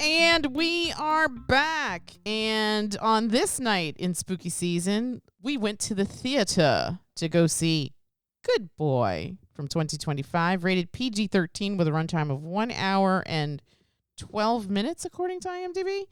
And we are back. And on this night in spooky season, we went to the theater to go see Good Boy from 2025, rated PG-13 with a runtime of 1 hour and 12 minutes, according to IMDb.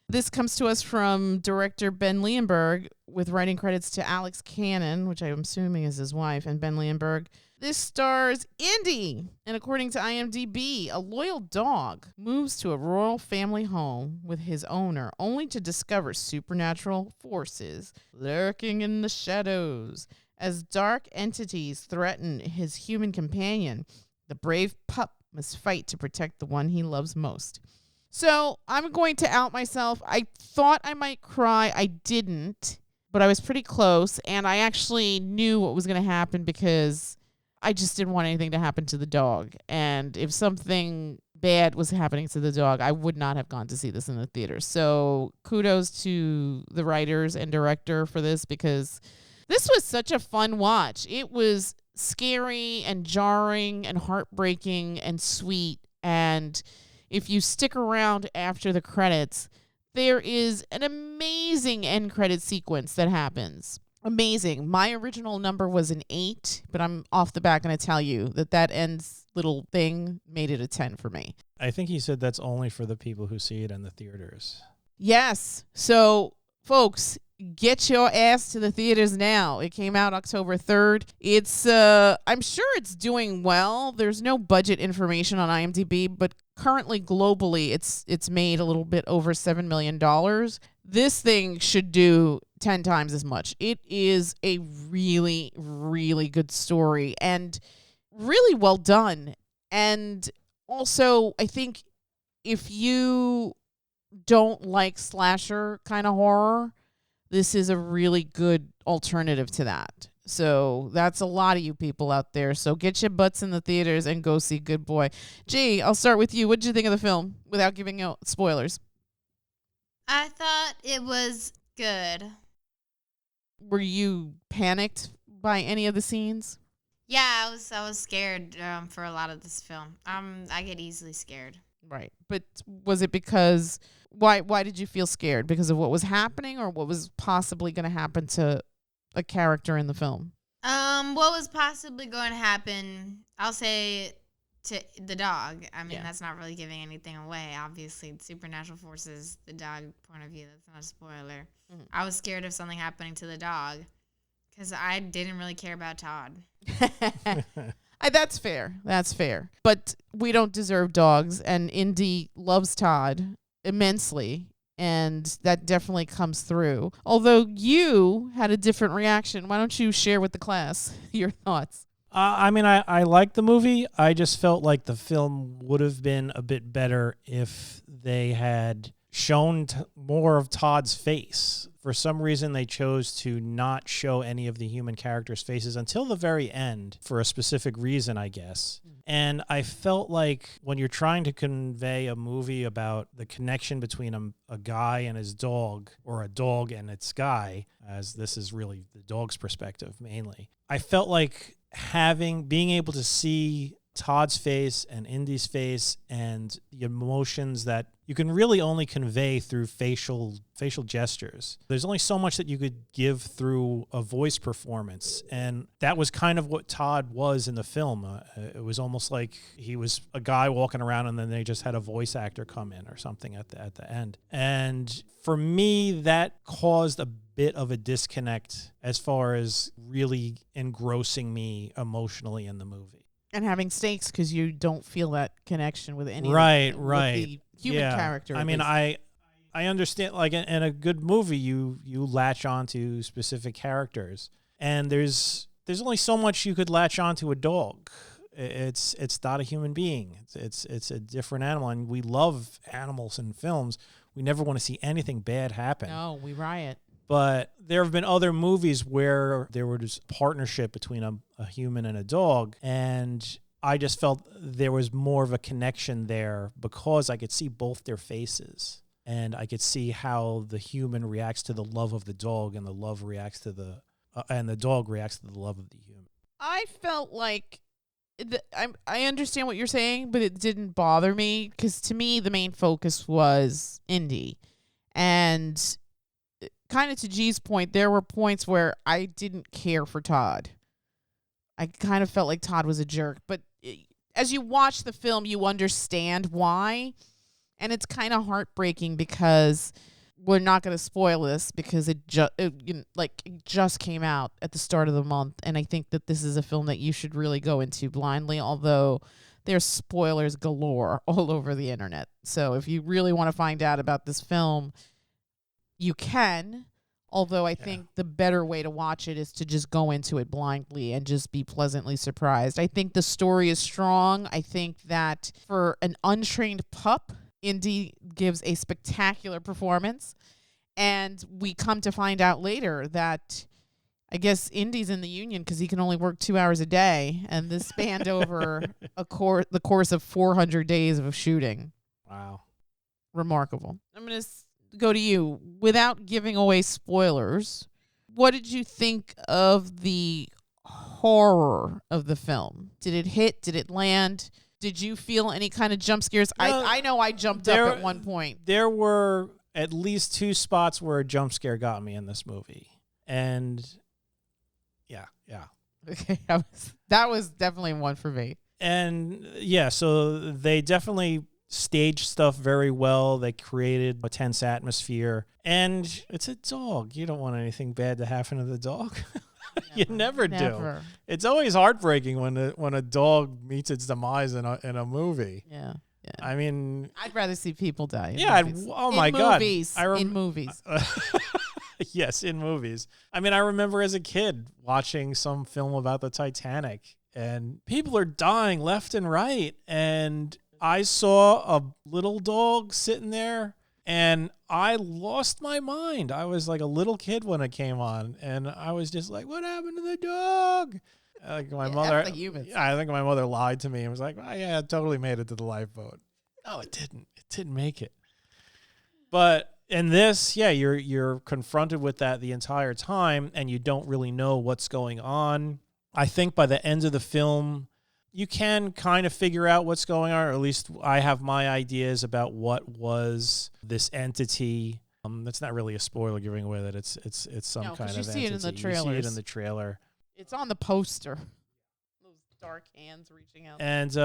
This comes to us from director Ben Leonberg, with writing credits to Alex Cannon, which I'm assuming is his wife, and Ben Leonberg. This stars Indy, and according to IMDb, a loyal dog moves to a rural family home with his owner, only to discover supernatural forces lurking in the shadows. As dark entities threaten his human companion, the brave pup must fight to protect the one he loves most. So I'm going to out myself. I thought I might cry. I didn't, but I was pretty close, and I actually knew what was going to happen because I just didn't want anything to happen to the dog. And if something bad was happening to the dog, I would not have gone to see this in the theater. So kudos to the writers and director for this, because this was such a fun watch. It was scary and jarring and heartbreaking and sweet. And if you stick around after the credits, there is an amazing end credit sequence that happens. Amazing. My original number was an 8, but I'm off the bat going to tell you that ends little thing made it a 10 for me. I think he said that's only for the people who see it in the theaters. Yes. So, folks, get your ass to the theaters now. It came out October 3rd. It's, I'm sure it's doing well. There's no budget information on IMDb, but currently globally, it's made a little bit over $7 million. This thing should do 10 times as much. It is a really, really good story and really well done. And also, I think if you don't like slasher kind of horror, this is a really good alternative to that. So that's a lot of you people out there. So get your butts in the theaters and go see Good Boy. G, I'll start with you. What did you think of the film without giving out spoilers? I thought it was good. Were you panicked by any of the scenes? Yeah, I was scared for a lot of this film. I get easily scared. Right. But was it because why did you feel scared? Because of what was happening or what was possibly going to happen to a character in the film? What was possibly going to happen, I'll say to the dog. I mean, That's not really giving anything away. Obviously, supernatural forces, the dog point of view, that's not a spoiler. Mm-hmm. I was scared of something happening to the dog because I didn't really care about Todd. That's fair. That's fair. But we don't deserve dogs, and Indy loves Todd immensely, and that definitely comes through. Although you had a different reaction. Why don't you share with the class your thoughts? I like the movie. I just felt like the film would have been a bit better if they had shown more of Todd's face. For some reason, they chose to not show any of the human characters' faces until the very end for a specific reason, I guess. And I felt like when you're trying to convey a movie about the connection between a guy and his dog, or a dog and its guy, as this is really the dog's perspective mainly, I felt like being able to see Todd's face and Indy's face and the emotions that you can really only convey through facial gestures. There's only so much that you could give through a voice performance, and that was kind of what Todd was in the film. It was almost like he was a guy walking around, and then they just had a voice actor come in or something at the end. And for me, that caused a bit of a disconnect as far as really engrossing me emotionally in the movie. And having stakes because you don't feel that connection with any right. With the human character. I mean, I understand, like in a good movie, you latch onto specific characters, and there's only so much you could latch onto a dog. It's not a human being. It's a different animal, and we love animals in films. We never want to see anything bad happen. No, we riot. But there have been other movies where there was partnership between a human and a dog, and I just felt there was more of a connection there because I could see both their faces, and I could see how the human reacts to the love of the dog, and the dog reacts to the love of the human. I felt like I understand what you're saying, but it didn't bother me because to me the main focus was Indy, and kind of to G's point, there were points where I didn't care for Todd. I kind of felt like Todd was a jerk, but as you watch the film, you understand why, and it's kind of heartbreaking because we're not going to spoil this because it just came out at the start of the month, and I think that this is a film that you should really go into blindly, although there's spoilers galore all over the internet. So if you really want to find out about this film, you can, although I think the better way to watch it is to just go into it blindly and just be pleasantly surprised. I think the story is strong. I think that for an untrained pup, Indy gives a spectacular performance, and we come to find out later that I guess Indy's in the union because he can only work 2 hours a day, and this spanned over the course of 400 days of shooting. Wow. Remarkable. I'm going to go to you. Without giving away spoilers, what did you think of the horror of the film? Did it hit? Did it land? Did you feel any kind of jump scares? I know I jumped up at one point. There were at least 2 spots where a jump scare got me in this movie. And yeah. Okay, that was definitely one for me. And yeah, so they definitely staged stuff very well. They created a tense atmosphere. And it's a dog. You don't want anything bad to happen to the dog. You never do. It's always heartbreaking when a dog meets its demise in a movie. Yeah. I mean, I'd rather see people die. Oh my God. In movies. Yes, in movies. I mean, I remember as a kid watching some film about the Titanic, and people are dying left and right. And I saw a little dog sitting there, and I lost my mind. I was like a little kid when it came on, and I was just like, "What happened to the dog?" Like my mother, I think my mother lied to me and was like, "Oh, yeah, it totally made it to the lifeboat." No, it didn't. It didn't make it. But in this, yeah, you're confronted with that the entire time, and you don't really know what's going on. I think by the end of the film, you can kind of figure out what's going on, or at least I have my ideas about what was this entity. That's not really a spoiler, giving away that it's some kind of entity. You see it in the trailers. You see it in the trailer. It's on the poster. Those dark hands reaching out. And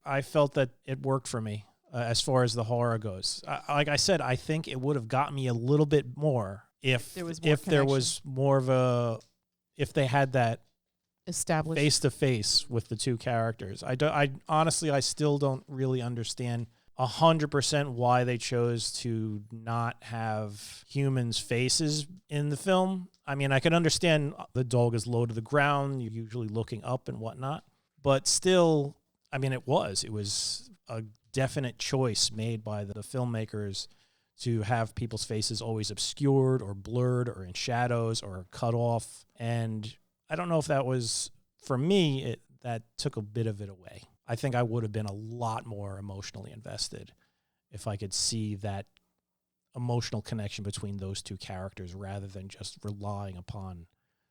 I felt that it worked for me as far as the horror goes. Like I said, I think it would have got me a little bit more if there was more of a, if they had that established face to face with the 2 characters. I honestly, I still don't really understand 100% why they chose to not have humans' faces in the film. I mean, I can understand the dog is low to the ground, you're usually looking up and whatnot, but still, I mean, it was a definite choice made by the filmmakers to have people's faces always obscured or blurred or in shadows or cut off. And I don't know if that was, for me, that took a bit of it away. I think I would have been a lot more emotionally invested if I could see that emotional connection between those 2 characters rather than just relying upon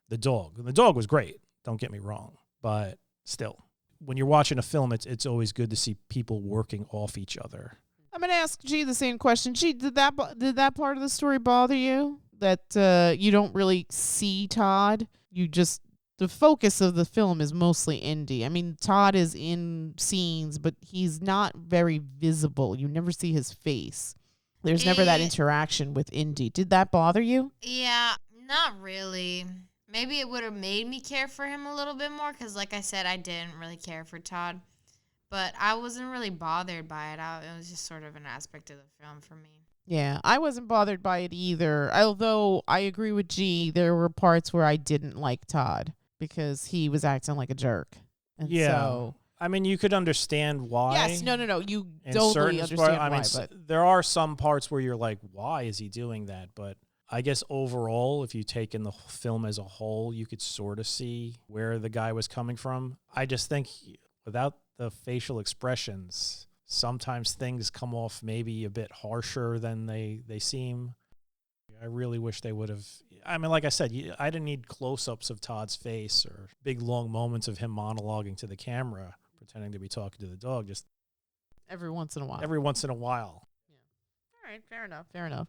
the dog. The dog was great, don't get me wrong, but still, when you're watching a film, it's always good to see people working off each other. I'm going to ask G the same question. G, did that part of the story bother you? That you don't really see Todd? The focus of the film is mostly Indy. I mean, Todd is in scenes, but he's not very visible. You never see his face. There's never that interaction with Indy. Did that bother you? Yeah, not really. Maybe it would have made me care for him a little bit more because, like I said, I didn't really care for Todd. But I wasn't really bothered by it. It was just sort of an aspect of the film for me. Yeah, I wasn't bothered by it either. Although I agree with G, there were parts where I didn't like Todd because he was acting like a jerk. And so, I mean, you could understand why. Yes, no. You totally understand why. But there are some parts where you're like, why is he doing that? But I guess overall, if you take in the film as a whole, you could sort of see where the guy was coming from. I just think without the facial expressions, sometimes things come off maybe a bit harsher than they seem. I really wish they would have. I mean, like I said, I didn't need close-ups of Todd's face or big long moments of him monologuing to the camera, pretending to be talking to the dog. Just Every once in a while. every once in a while. All right, fair enough. Fair enough.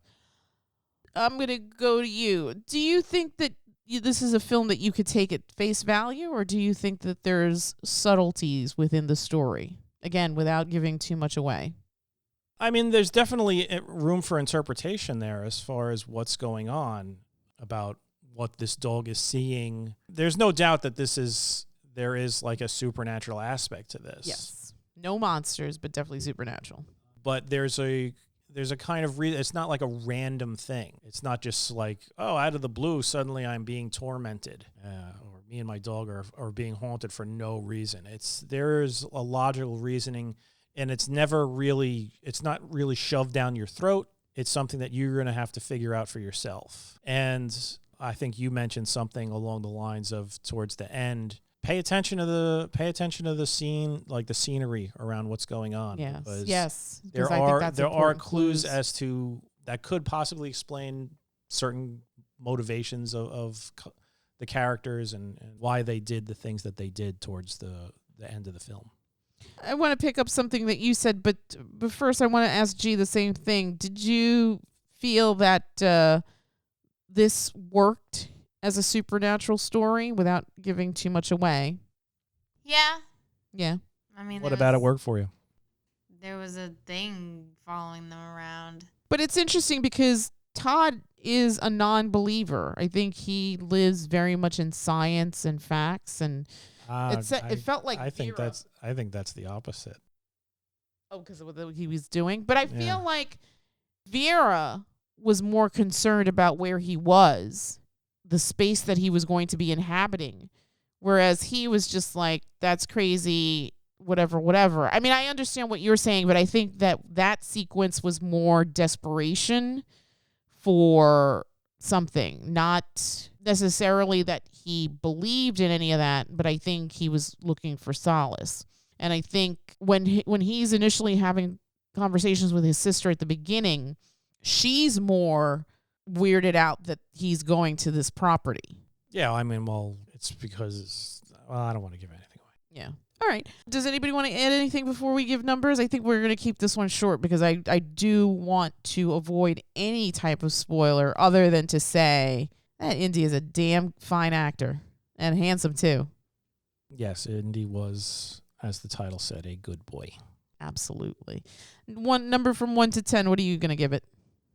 I'm going to go to you. Do you think that this is a film that you could take at face value, or do you think that there's subtleties within the story? Again, without giving too much away. I mean, there's definitely room for interpretation there as far as what's going on about what this dog is seeing. There's no doubt that there is like a supernatural aspect to this. Yes. No monsters, but definitely supernatural. But there's a kind of it's not like a random thing. It's not just like, oh, out of the blue, suddenly I'm being tormented, or me and my dog are being haunted for no reason. There's a logical reasoning, and it's not really shoved down your throat. It's something that you're going to have to figure out for yourself. And I think you mentioned something along the lines of towards the end, pay attention to the scene, like the scenery around what's going on. Yes. There are clues as to that could possibly explain certain motivations of the characters and why they did the things that they did towards the end of the film. I want to pick up something that you said, but first I want to ask G the same thing. Did you feel that this worked as a supernatural story without giving too much away? Yeah. I mean, what about it worked for you? There was a thing following them around. But it's interesting because Todd is a non-believer. I think he lives very much in science and facts, and it felt like I think that's the opposite. Oh, because of what he was doing. But I feel like Vera was more concerned about where he was, the space that he was going to be inhabiting, whereas he was just like, that's crazy, whatever. I mean, I understand what you're saying, but I think that sequence was more desperation for something, not necessarily that he believed in any of that, but I think he was looking for solace. And I think when he's initially having conversations with his sister at the beginning, she's more weirded out that he's going to this property. Yeah, I mean, it's because I don't want to give anything away. Yeah. All right. Does anybody want to add anything before we give numbers? I think we're going to keep this one short because I do want to avoid any type of spoiler other than to say that Indy is a damn fine actor and handsome too. Yes, Indy was, as the title said, a good boy. Absolutely. One number from 1 to 10. What are you going to give it?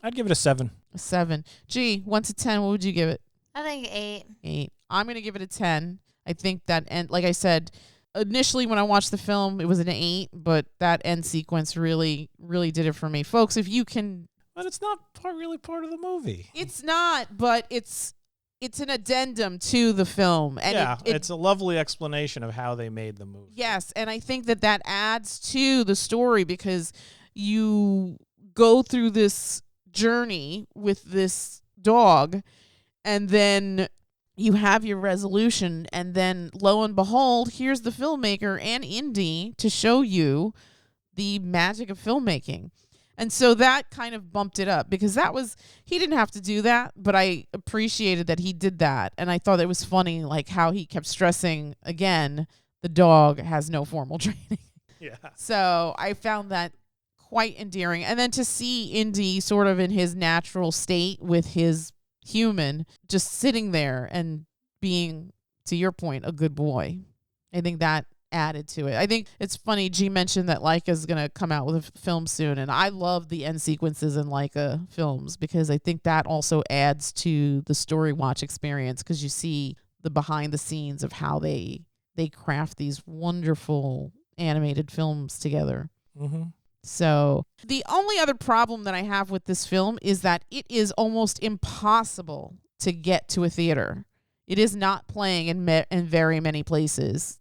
I'd give it a 7. A 7. Gee, 1 to 10. What would you give it? I think 8. 8. I'm going to give it a 10. I think that, and like I said, initially when I watched the film, it was an 8, but that end sequence really, really did it for me. Folks, if you can... But it's not really part of the movie. It's not, but it's an addendum to the film. And it's a lovely explanation of how they made the movie. Yes, and I think that adds to the story because you go through this journey with this dog, and then you have your resolution, and then lo and behold, here's the filmmaker and Indy to show you the magic of filmmaking. And so that kind of bumped it up because he didn't have to do that, but I appreciated that he did that. And I thought it was funny, like how he kept stressing again, the dog has no formal training. Yeah. So I found that quite endearing. And then to see Indy sort of in his natural state with his human, just sitting there and being, to your point, a good boy. I think that added to it. I think it's funny, G mentioned that Leica's going to come out with a film soon, and I love the end sequences in Leica films because I think that also adds to the story watch experience because you see the behind the scenes of how they craft these wonderful animated films together. Mm-hmm. So the only other problem that I have with this film is that it is almost impossible to get to a theater. It is not playing in very many places.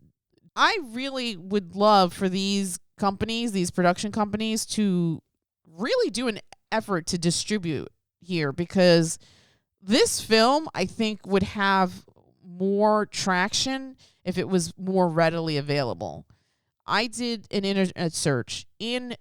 I really would love for these production companies, to really do an effort to distribute here because this film, I think, would have more traction if it was more readily available. I did an internet search in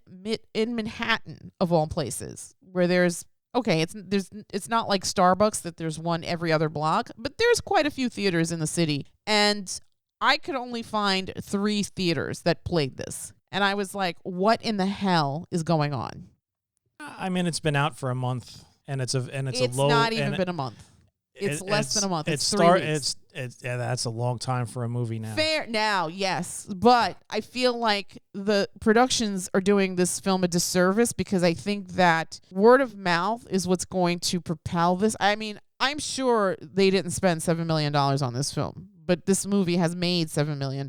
Manhattan, of all places, where there's okay, it's not like Starbucks that there's one every other block, but there's quite a few theaters in the city. And I could only find 3 theaters that played this. And I was like, what in the hell is going on? I mean, it's been out for a month, and it's a low. It's not even been a month. It's less than a month. It's 3 weeks. Yeah, that's a long time for a movie now. Fair now, yes. But I feel like the productions are doing this film a disservice because I think that word of mouth is what's going to propel this. I mean, I'm sure they didn't spend $7 million on this film, but this movie has made $7 million.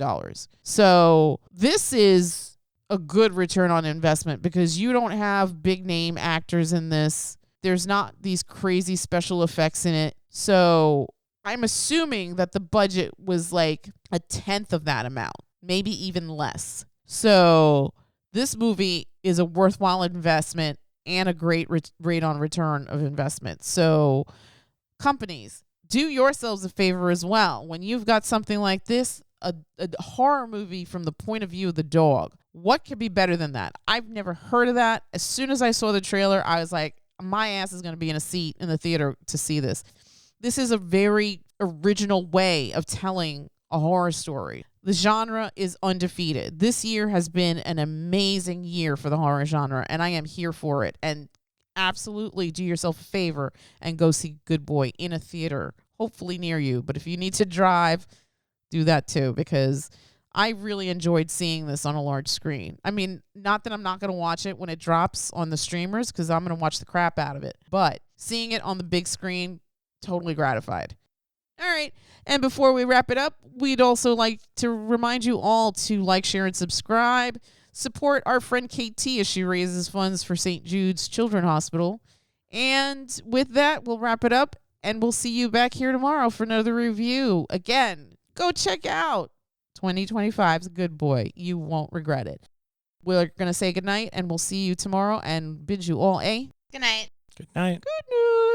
So this is a good return on investment because you don't have big name actors in this. There's not these crazy special effects in it. So I'm assuming that the budget was like 1/10 of that amount, maybe even less. So this movie is a worthwhile investment and a great rate on return of investment. So companies, do yourselves a favor as well. When you've got something like this, a horror movie from the point of view of the dog, what could be better than that? I've never heard of that. As soon as I saw the trailer, I was like, my ass is going to be in a seat in the theater to see this. This is a very original way of telling a horror story. The genre is undefeated. This year has been an amazing year for the horror genre, and I am here for it. And absolutely do yourself a favor and go see Good Boy in a theater, hopefully near you. But if you need to drive, do that too, because I really enjoyed seeing this on a large screen. I mean, not that I'm not going to watch it when it drops on the streamers, because I'm going to watch the crap out of it. But seeing it on the big screen, totally gratified. All right. And before we wrap it up, we'd also like to remind you all to like, share, and subscribe. Support our friend KT as she raises funds for St. Jude's Children's Hospital. And with that, we'll wrap it up, and we'll see you back here tomorrow for another review. Again, go check out 2025's Good Boy. You won't regret it. We're going to say goodnight, and we'll see you tomorrow and bid you all a Good night. Good night. good night.